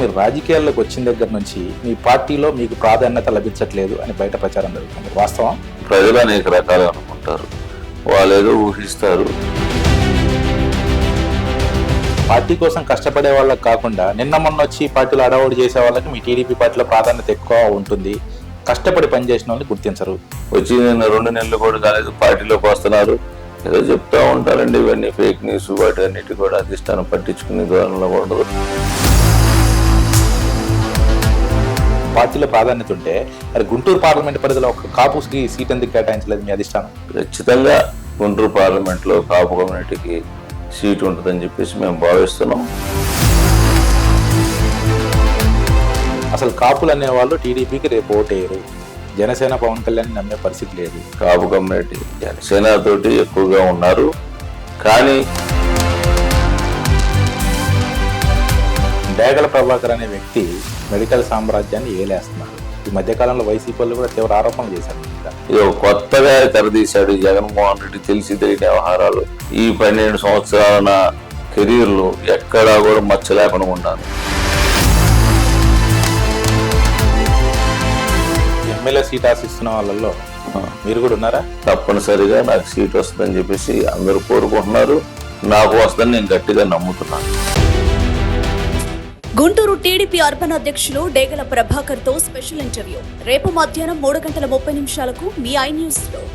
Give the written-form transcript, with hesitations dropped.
మీరు రాజకీయాల్లోకి వచ్చిన దగ్గర నుంచి మీ పార్టీలో మీకు ప్రాధాన్యత లభించట్లేదు అని బయట ప్రచారం జరుగుతుంది, వాస్తవం? ప్రజలు అనేక రకాలు అనుకుంటారు, వాళ్ళు ఏదో ఊహిస్తారు. పార్టీ కోసం కష్టపడే వాళ్ళకి కాకుండా నిన్న మొన్న వచ్చి పార్టీలో అడవుడు చేసే వాళ్ళకి మీ టీడీపీ పార్టీలో ప్రాధాన్యత ఎక్కువ ఉంటుంది, కష్టపడి పనిచేసిన వాళ్ళని గుర్తించరు. వచ్చి నిన్న 2 నెలలు కూడా కాలేదు పార్టీలోకి వస్తున్నారు, ఏదో చెప్తా ఉంటారండి. ఇవన్నీ ఫేక్ న్యూస్, వాటి అన్నిటి కూడా అధిష్టానం పట్టించుకునే ధోరణిలో ఉండదు. పార్టీలో ప్రాధాన్యత ఉంటే మరి గుంటూరు పార్లమెంట్ పరిధిలో ఒక కాపుకి సీట్ ఎందుకు కేటాయించలేదు మీ అధిష్టానం? ఖచ్చితంగా గుంటూరు పార్లమెంట్లో కాపు కమ్యూనిటీకి సీట్ ఉంటుందని చెప్పేసి మేము భావిస్తున్నాం. అసలు కాపులు అనేవాళ్ళు టీడీపీకి రేపు ఓటేయరు, జనసేన పవన్ కళ్యాణ్ నమ్మే పరిస్థితి లేదు. కాపు కమ్యూనిటీ జనసేన తోటి ఎక్కువగా ఉన్నారు, కానీ డేగల ప్రభాకర్ అనే వ్యక్తి మెడికల్ సామ్రాజ్యాన్ని ఏలేస్తున్నారు. ఈ మధ్యకాలంలో వైసీపీ వాళ్ళు కూడా తీవ్ర ఆరోపణలు చేశారు. ఇది కొత్తగా తెరదీశాడు జగన్మోహన్ రెడ్డి. తెలిసి తెలియని వ్యవహారాలు ఈ 12 సంవత్సరాల నా కెరీర్లో ఎక్కడా కూడా మచ్చ లేకుండా ఉన్నాను. ఎమ్మెల్యే సీట్ ఆశిస్తున్న వాళ్ళల్లో మీరు కూడా ఉన్నారా? తప్పనిసరిగా నాకు సీట్ వస్తుందని చెప్పేసి అందరూ కోరుకుంటున్నారు, నాకు వస్తుందని నేను గట్టిగా నమ్ముతున్నాను. గుంటూరు టీడీపీ అర్బన్ అధ్యక్షులు డేగల ప్రభాకర్ తో స్పెషల్ ఇంటర్వ్యూ రేపు మధ్యాహ్నం 3:30 మీ ఐ న్యూస్ లో.